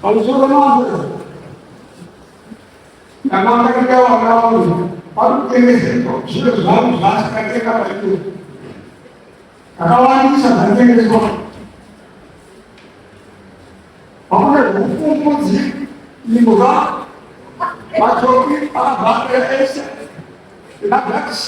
Kalau sudah mampu, nama kita orang orang ini sudah bagus bahasa kita apa itu. Kalau ini sebenarnya itu semua, orang hukum sih, ini bukan macam kita bahasa Indonesia, tidak bagus.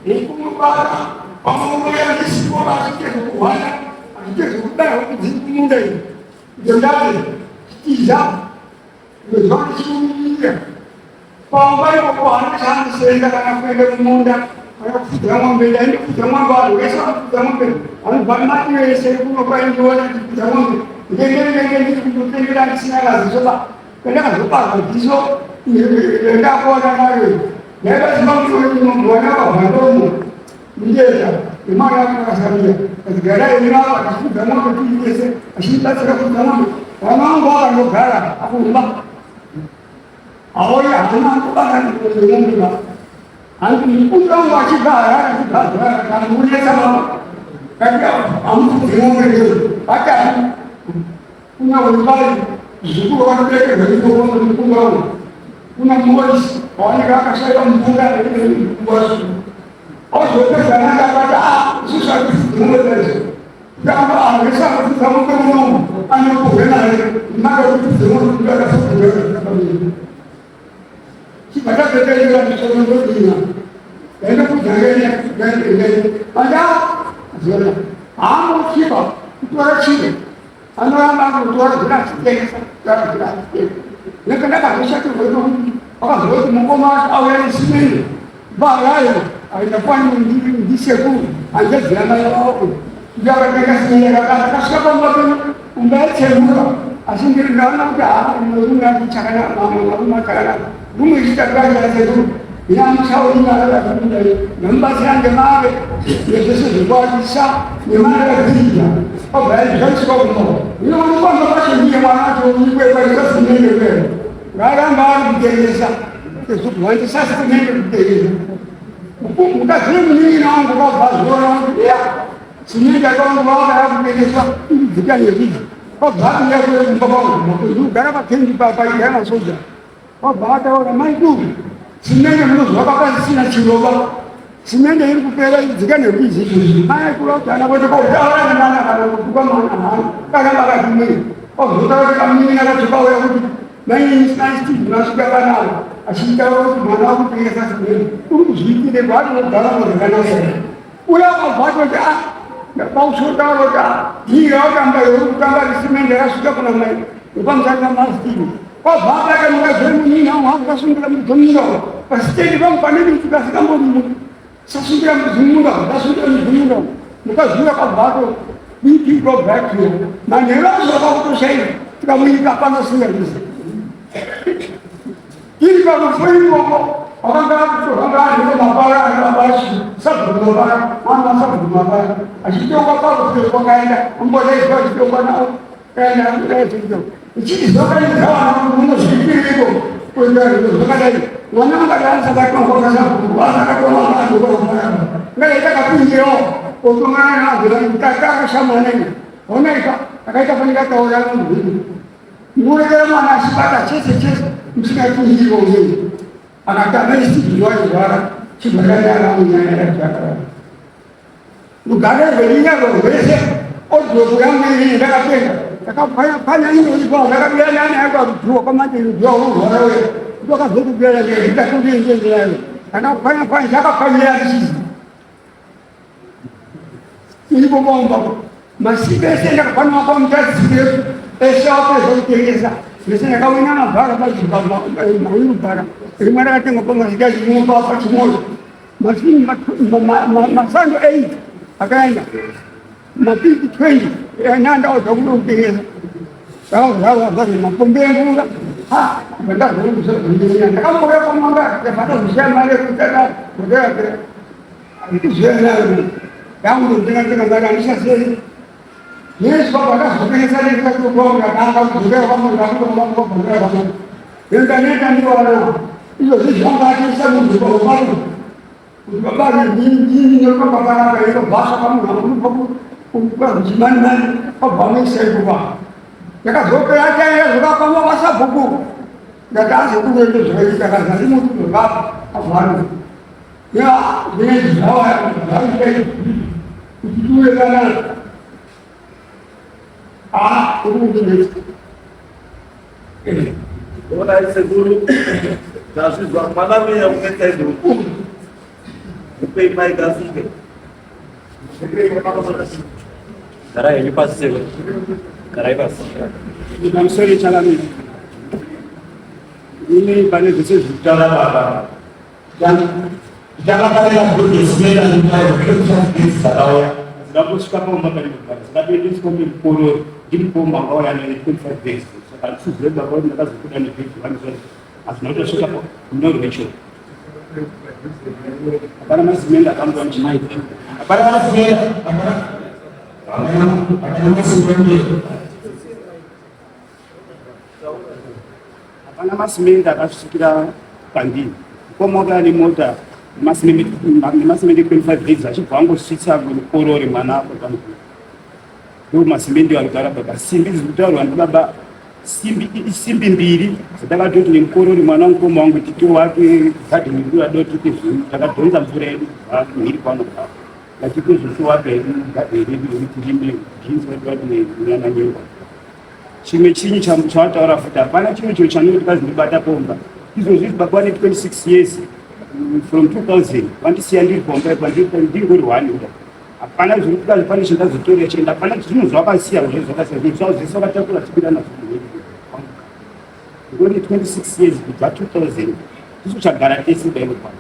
Hukum apa? Orang yang di sekolah itu bukan, itu sudah hukum muda, jadi. Tidak, bukan semuanya. Pawai pawai sangat sering karena mereka mengundang, mereka sudah membela ini, sudah membawa, esok sudah membela. Orang banyak yang saya pun apa yang jual itu sudah membela. Jadi itu tidak disinalah sebab kerana sebab itu tidak apa lagi. Mereka sebab itu membuat apa bantu menjadi. Imam yang saya negara ini apa sudah membela itu, asyik tak sudah membela. Orang orang negara, aku bilang, awal ya, jangan tukarkan dengan kita. Antum pun orang wajib bayar, kan mulai sama, kerja, antum dengan mereka, baca, punya wajib, suku orang mereka dari orang punya muas, orang mereka saya mempunyai ini muas. Oh sudah jangan baca, susah dengan mereka. Jangan risau kamu kamu anu bukan maka itu semua sudah ada sudah. Si pada kerja juga semua berdua. Karena pun jangan ada. Amu siapa? Itu orang siapa? Anak itu orang jelas jelas. Nak kenapa bisa tu betul? Orang betul mungkin awal sini. Bagai ada pun di seku ada jalan awal. Jangan mereka sendiri kata siapa makan umbar cemura asing kiri dalam ada menurunkan bicara nama makan rumah kita kerja itu yang masuk ini adalah gambar yang jemaah itu sesuatu bisa jemaah kerja apa yang harus kau ini orang apa sih mana tu ini berapa sendiri kadang-kadang biasa itu bukan sah sendiri bukan sendiri orang bukan orang dia sini kalau orang Indonesia bukan ini. Kau bahagia dengan bapak, itu kenapa tinggi bapak yang saja. Kau bahagia orang itu. Sini yang lu bapak sini ciloba. Sini yang itu pera juga nabi sih. Mana kalau jangan boleh kau jalan mana bukan mana. Karena bapak ini. Oh sudah kami ini ada coba orang itu. Main instansi masuk ke mana. Asyik tahu mana pun biasa sendiri. Itu sih dia baru dalam negara saya. Ulah bapak baca. Bau sudah roda, dia gambar di sini dia sudah pernah main. Bukan saya pasti. Kau baca kan mereka ini orang kasih dalam dunia. Pasti di bawah panen itu kasih kamu. Sesudah dunia, sesudah dunia. Bukan juga kau baca. Bikin kau baca. Mana sudah kau tu saya. Kamu ini kapan sudah bisa. Ini kalau free kau. Orang itu apa sih? Sab berubah, mana sab berubah. Asyik orang kalau berubah kaya, boleh berubah nak kaya itu. Jadi sekarang orang mungkin sedikit itu, punya itu. Sekarang mana ada sebagai orang berubah, sebagai orang berubah. Nggak ada kaping dia, untuk mana bilang kita sama ni. Orang itu, kita punya orang itu. Mulai mana sebagai cecet, mesti kita punya orang. Anak kami istimewa juga, sebenarnya orang yang ada. Negara berinya berbeza. Oh, program ini dah apa? Kalau banyak ini juga, mereka biar yang apa? Dua kemana itu dua orang. Dua kan dua biar yang kita tu ini je. Karena banyak siapa banyak di sini. Ini bukan masih biasa nak pun jadi siapa yang terkesa. Biasanya kau ini nak barang juga mahu barang. Terima kasih ngomong ngasih gaji ngomong apa semua. Masih masang itu, agaknya mati itu yang ada orang belum tinggal. Kalau baru pembeli pula, benar belum bisa beli. Kamu boleh pemangga, kepada usia mana kita sudah itu sudah yang dengan barang ini saja. Ini sebab ada sebenarnya saya kita tu buang kalau sudah kamu internet kan itu ada. Itu sih jangan lagi saya mau baru. Baba ni ko baba na ko basa kamu ko jiman man ko bame sai buba ya zo ka ya zo ka kamu basa bubu ya ka zo ku ne zo ka ka ni mu tu ba afan ya ni jawa ya ke tu ya na ko ni Ora seguro da sua mana me é o que tem do Pay my gas. Carai, me passa seu. Carai, passa. I'm sorry, Chalami. Ini banyak kecil. Jangan Jangan kalian berbisnis dan berkata Dapat suka pun makan itu. Tapi ini sekolah puru, jadi pun makan yang ini pun fair. Sekarang sudah bawa mereka sudah nih kan asal suka pun menurut itu. Apa nama sebenarnya kamu tuan cina itu? Apa nama sebenarnya? Apa nama sebenarnya kalau kita pandi? Komoda ni moda masih qualified visa. Jadi kamu sisa guru mana apa kamu? Tu masih menjadi orang Arab. Simbi sudah orang Arab. Simbi mbili sadaka doti ni mkoro ni mwanangu mwangu tito wake kati ndio adoti kifu takadonza mfure ni kwano na tiko zusu wake kati ndio mtijimbe jinsi watu ni na nyumba chime chinyi cha mchata warafuta bana chime cho chanu kazi nibata pomba hizo zizi babani 26 years from 2000 wanti siandi pomba kwa ndio ngori wani apana zuri kazi pani shinda zitori chenda apana zinu zvakasiya zvezvakasiya zvisoka takura tipira na only 26 years kubva 2000 isu chagara tese daino pano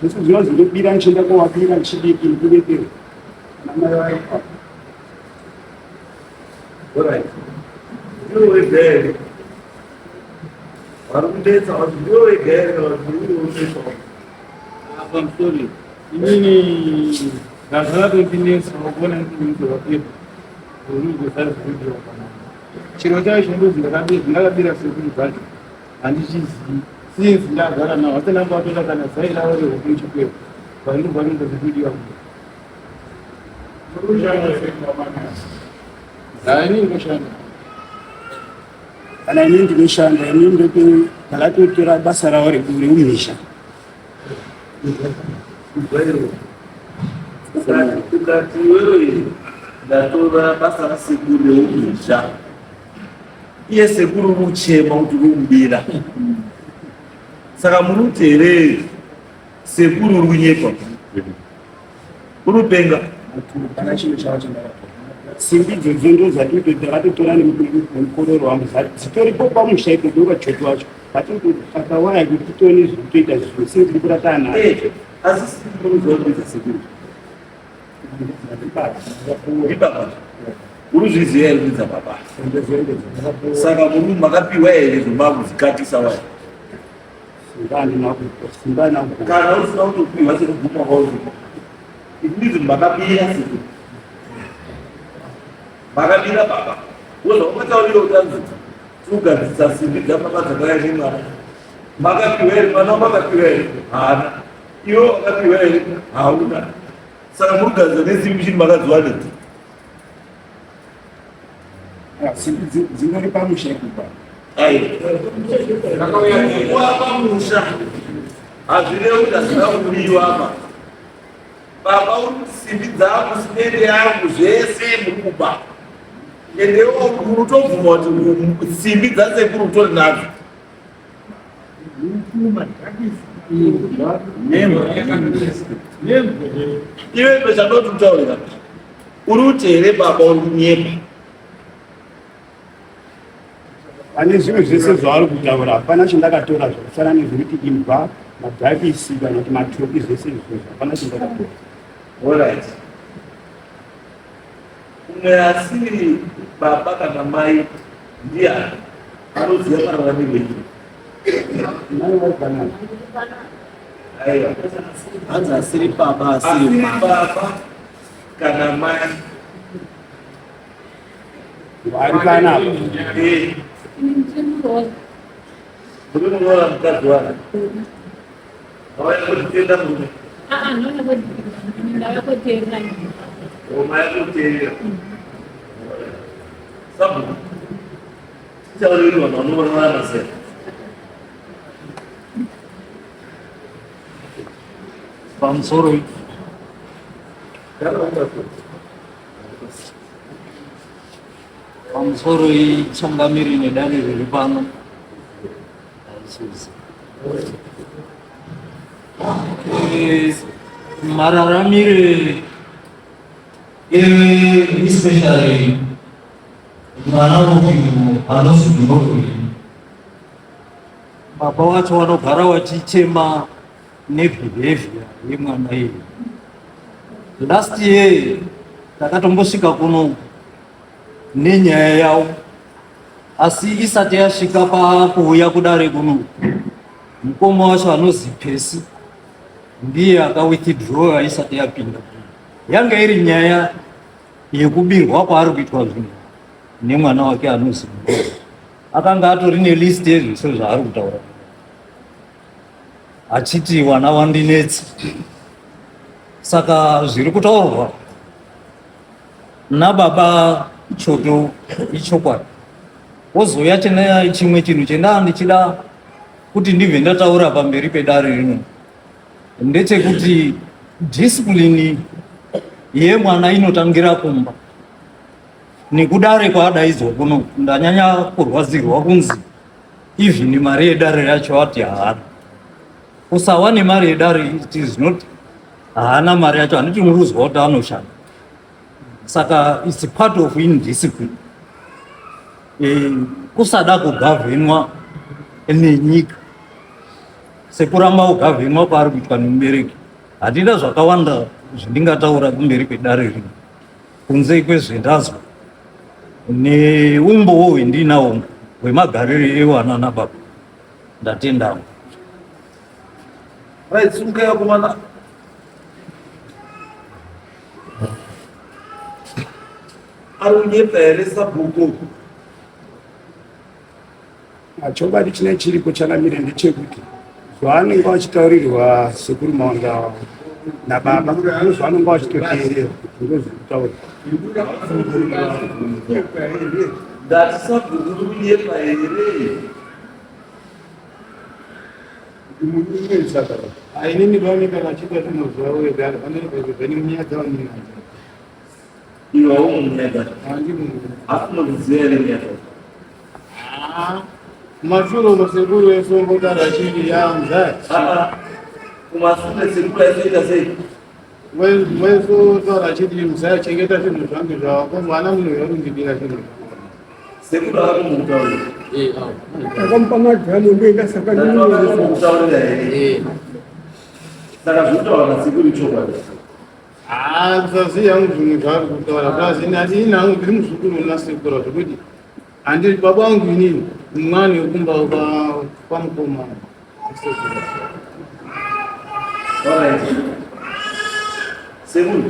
isu zvinozi ndobira nchienda kowapira nchidiki ndibekere namai vayo pano. Alright. You were there. I'm sorry. Ini dasar opinion semua yang kita wakil, ini besar video apa? Cerita itu tidak bisa sebut. Andi sih tidak ada nama. Atau nama itu ada nama. Saya lawan itu mungkin cukup. Baru itu video. Ini macam. Karena ini Indonesia, ini untuk kalau tu kira bahasa orang itu Indonesia. Kita tuh datura bahasa seguro Indonesia. Ia seguro muche mau turumbira. Saka murutere seguro runyepo. Urupenga. Karena sih macam simbi zvindu zvatuti takatotora nemukoro wangu zitoripo pamushaiko ndoka choto wacho patiri akawaya kuti titoni zvitoita zvinhu sezviri kuratana asi simuzoita sekuru ibaba uruzviziva here kuita baba saka muri makapiwa here zvomaku zikatisa waya kana usina kutopiwa sekuguma kwauzi izvizvi makabira sekuru makabira baba wozvaumataurira utanzi kugadzisa simbi dzapapa dzakaya nemwana makapiwa here mwana wamakapiwa here haana iwo wakapiwa here hauna saka murigadzisa nesimbi chini makadziwanidzi simbi dzinori pamushaiko pamusha hazvirevi kuti hazvina kudiwa apa baba uri simbi dzangu simende yangu zvese muri kuba endewo urutobvuma kuti simbi dzasekuru utori nadzo iwe ndochandoti utaurira uri utere baba uri kunyepa pane zvinhu zvese zvavari kutaura hapana chandakatora zvakasara nezvekuti imbwa madhavisi kana kuti matopi zvese izvozvo hapana chandakatora. Alright. Umwe asiri baba kana mai ndiani anoziva mararamiro edu mai varipanani aiwa hanzi asiri baba asiri baba kana mai vari panapa muri munoona mukadzi wake avaenda kutitenda murume Nono kuti ndavakoteera. Umayakuteera. Sabu. Chauriwa nonoona se. Pamusoro pamusoro ichangamiri nedare riri pano mararamire especially mwana uyu anozvinoguri baba wacho vanogara vachichema nebehavior yemwana iyi. Last year takatombosvika kuno nenyaya yavo, asi isati yasvika pakuuya kudare kuno, mukoma wacho anozi Pesi ndiye akawithdrawa isati yapinda. Yanga iri nyaya yekubirwa kwaari kuitwa zvinhu nemwana wake anozi Mbuzi. Akanga atori nelist yezviso zvaari kutaura, achiti wana wandinetsa. Saka zviri kutaurwa nababa choto ichokwadi. Wozouya tena chimwe chinhu chendanga ndichida kuti ndibve ndataura pamberi pedare rino, ndechekuti discipline yemwana inotangira kumba. Nekudare kwaadaidzwa kuno ndanyanya kurwadzirwa kunzi even mari yedare racho ati haana. Kusawa nemari yedare it is not haana mari yacho, handiti unozwa kuti anoshanda. Saka it's part of indiscipline. Kusada kugavhenwa nenyika sekuramba kugavhenwa kwaari kuitwa nemubereki. Handina zvakawanda zvindingataura kumberi pedare rino kunze kwezvendazwa neumbowo hwendinahwo hwemagariro ewana nababa. Ndatendawo. Right, sunga ya kumana. Arunyeperesa bhuku. chokwadi chine chiripo chakamira ndechekuti zvaanenge vachitaurirwa sekuru Maunda nababa zvaanenge vachitoteerera ndozvirikutaura. Ndatisabhuku kunyepa here. Inini vaoneka vachita zvinhu zvavo vega vanorebezvezveni munyaya dzavanina Iwawo munyaka. Akunoziya here nyaka. mashure musekuru wesombotara chiri yaanza Kumasure sekuru yasoita sei? wesotaura chiti musachengeta zvinhu zvangu zvako mwana munhu yarungidira zvinhu Sekuru akumutaurira. Akamupa madhamu ndoenda saka Akumutaurira here. Saka zvinotaura sekuru chokwadi. kusaziya hangu zvimwe zvaari kutaura zvazini asi ini hangu ndiri muzukuru nasekura zvokuti handiri baba vangu inini mumwani wekumba pamukoma. Alright. Sekuru,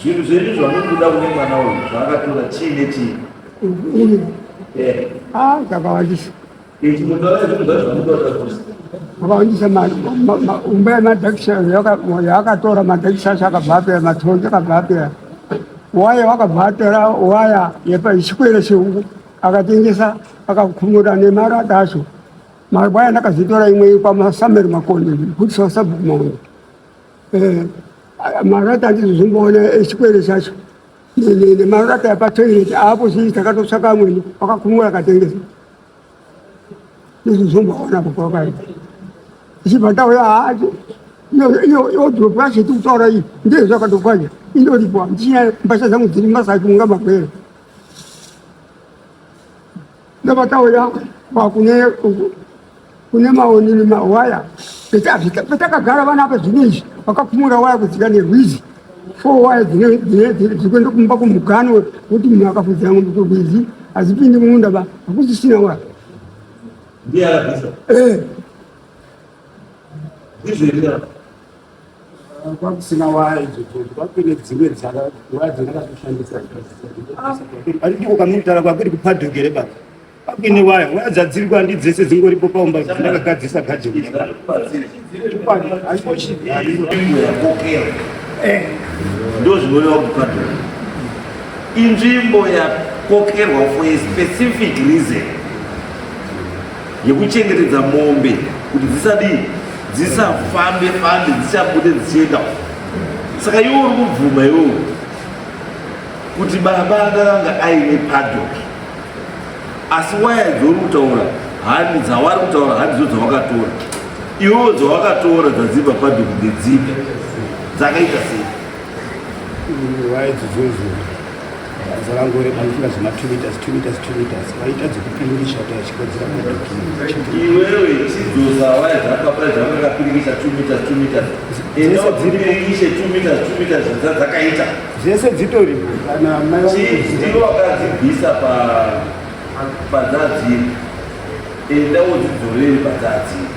zvinhu zvedu zvamunoda kune mwana uyu zvaakatora chii nechii? zvakawandisa Chinotaura zvinhu zvacho zvamunoda kuzi. vakawandisa umba yemadhakisha yakatora madhakisha acho akabva apera matongi akabva apera waya wakabva atora waya yepachikwere chehuku akatengesa akakumura nemarada acho waya ndakazotora imwe kwamasameri makoni kutisa sabhuku Maunda marada andizozomboona echikwere chacho nemarada yapatoireti apo zii takatotsvaka amweni wakakumura akatengesa ndizozomboona pokwakaita ichibva ndauya yodropu yacho yetikutaura iyi ndezvakatofanya indoripwa ndichina mbasha dzangu dziri masaki munga magwere ndobva tauya kune maonini mawaya petakagara vana apa zvino izvi vakakumura waya kudzika nerwizi 4 waya dzikuenda kumba kumugano kuti munhu akafudzira ngombe kurwizi hadzipindi mumunda ba hakusisina waya. Ndiye akabvisa. Ndizvo kwakusina waya idzodzo kwakune dzimwe waya dzandakatoshandisa anditi ukamutara kwakuri kupadhogere baba kwakune waya dzadziri kwandi dzese dzingoripo paumba dzandakagadzisa gadheni nzvimbo yakokera ndo zvinoreva kupadhora. Inzvimbo yakokerwa for a specific reason yekuchengetedza mombe kuti dzisafambe dzichabude dzichienda. Saka iwo uri kubvuma iwo kuti baba akanga aine paddock, asi waya dzori kutaura hani dzawari kutaura hani dzo dzawakatora iwo dzawakatora dzadzibva paddock ndedzipi dzakaita sei? Waya dzodzo dzakangoreba ndinga zvima 2 meters vaita dzekupiringisha kuti achikodzera paddock. Iwewe chidzosa waya dzakapaa zvakakapiringisha 2 meters enda dzipiringishe 2 meters dzakaita zvese dzitori kana mai ndivo vakadzibvisa padzadziri enda wodzidzoreri padzadziri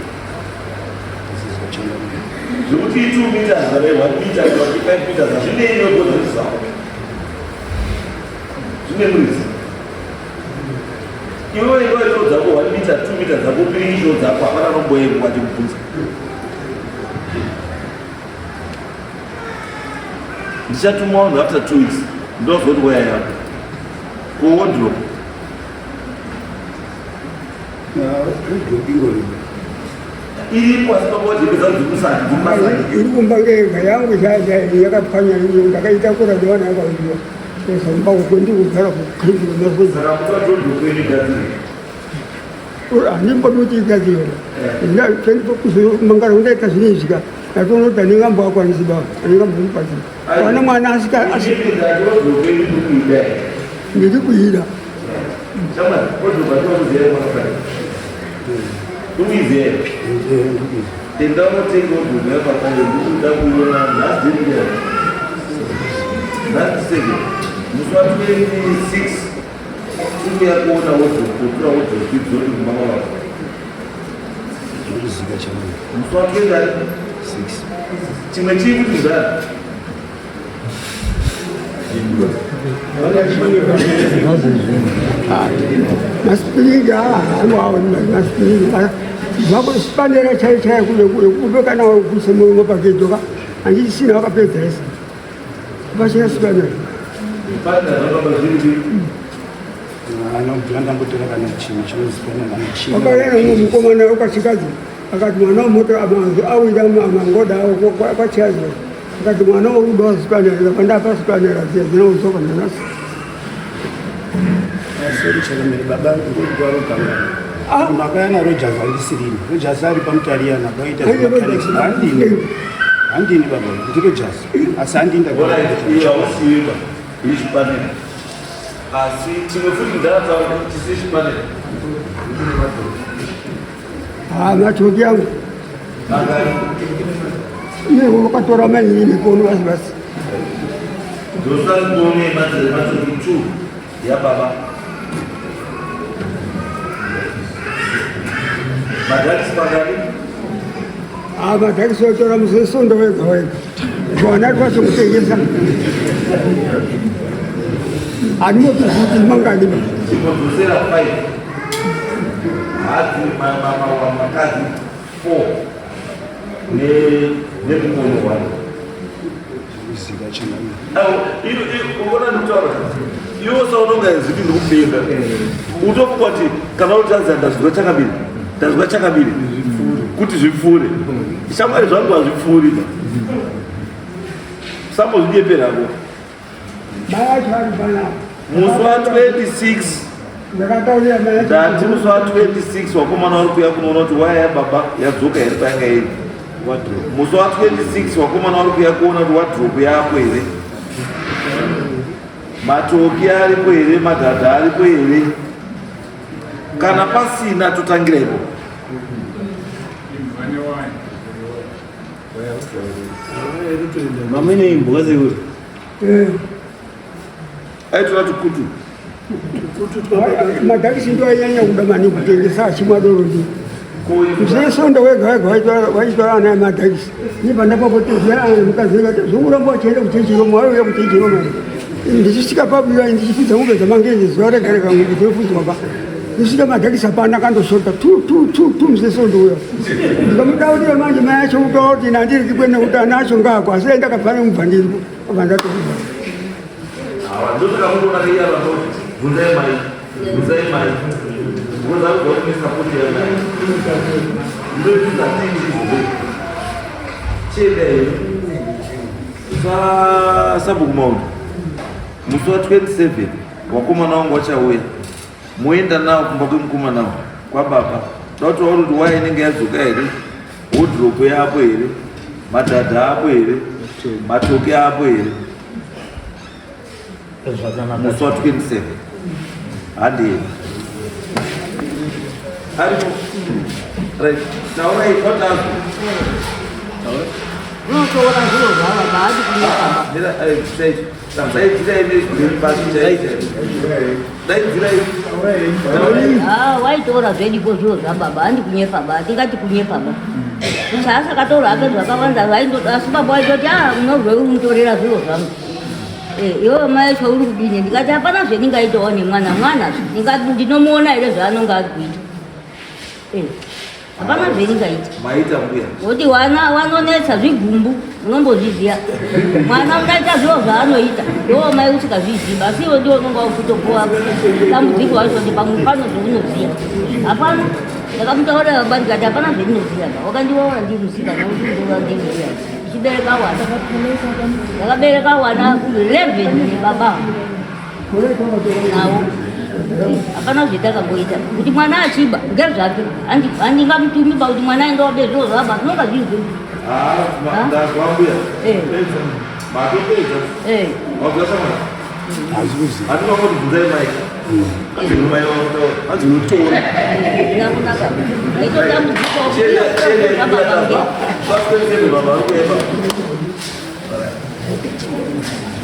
zvokuti 2 meters zvarai 1 meter 25 meters hazvinei nogodzaisawo zvine murizi iwewe iweto dzako 1 meter 2 meters dzako piringisho dzako hapana nomboyengwa chekubvunza. Ndichatuma vanhu after 2 weeks ndozoti waya yako kuwardrobe iripo iri kumba ngega yangu yakapfanya ndakaitakura ndiwana yakaiwa samba ndikugara handimbodoti igadzira mangara undaita zvinezvika ndatonota ndingambo akwanisi baba andingambomupatira wana mwana ndiri kuida muswa 26 uya kuona wozokutura wozokidzori kumama wako muswa 6 chimwe chii kuti ndani masipiringi masipiringi vakosipandera chaichaya kubekana kusemomo pakejoka handisina vakapedzeresa vachirasipanera vakaena umwe mukomana wepachikadzi akati mwana wemoto awira amangoda awo kwachiazi akati mwana weuda wazipanera pandapasipanera dziya dzinaudzoka nanasi makayana rogers handisirini rogers ari pamutariana vaita handini baba ndirogers asi handindaausiiba izvipanera asi chimwe futi ndataura chisi zvipanera matoki yangu iye wakatora manyini kono vasivasi ndosarione matoki 2 yababa madhakisi pangani madhakisi otora musesondo wega wega vana twasokutengesa handimotozuti mangani ikodhosera 5 hadzi makadzi 4 nemukono 1 uona ndikutaura iwo saunonga ziti ndikubenga utofuka kuti kana utanzi ndazwa chakabiri kuti zvipfuure shamwari zvangu hazvipfuuri sambozvidyeperapo musi wa26 ndati musi wa26 wakomana vari kuya kunoona kuti waya yababa yadzoka here payanga iri musi wa26 wakomana vari kuya kuona kuti wadropu yapo here matoki aripo here madhadha aripo here kana pasina totangira ipo mamene imboka zeuri aitora tukutu madhakisi ndo anyanya kuda maningi kutengesa achimwadorodi msesondo wega wega waitora ana madhakisi nipandapapotezera mukazeka zunguramba wachienda kuchechiromo waiuya kuchechiromo ndichisvika pabuya ndichifudza ngube dzamangezi zuva rega rega ngube dzofuzwa pa nisike madhakisa pana kandoshota tu msesonduyo ndikamudaulia manje mayacho utoti nandiri kikwene utanacho ngako asenda kafanya mvandiri avandatokuva ndosaka mundu unakaiya vanoti bvunzai mai bvunza kuti sapoti yanai ndoita tingi chile sabhukumaudi musi wa 27 wakomana wangu wachauya moenda nawo kumba kwemukomana nawo kwababa dautoa kuti waya inenge yadzoka here wodhiropu yapo here madhadha apo here matoke apo here musi wa 27 handii aripo right taurai kwatazo unotoona zviro zvava baadi kunyepa waitora zvedipo zviro zvababa handi kunyepa ba tingati kunyepa ba chaasakatora hake zvakawanda asi baba waitoti unozvoumutorera zviro zvangu iwewe mai chouri kudini ndikati hapana zvendingaitawo nemwana ndinomuona here zvaanonga ari kuita hapana zvendingaita kuti wanonetsa zvigumbu unombozviziva mwana unaita zviro zvaanoita iwewe mai usikazviziva asi iwe ndiwo unonga ukutopuwa dambudziko wacho kuti pamwe pano zvaunoziva hapana ndakamutaurira baba ndikati hapana zvendinoziva wakandiwaona ndimusikana uchizoa ndingiziva ichibereka wana ndakabereka wana 11 nebaba nawo hapana zvetakamboita kuti mwana achiba ngezvake handingamutumi pa kuti mwana aenda wabe zviro zvaba tinonga zvizvi Thank you.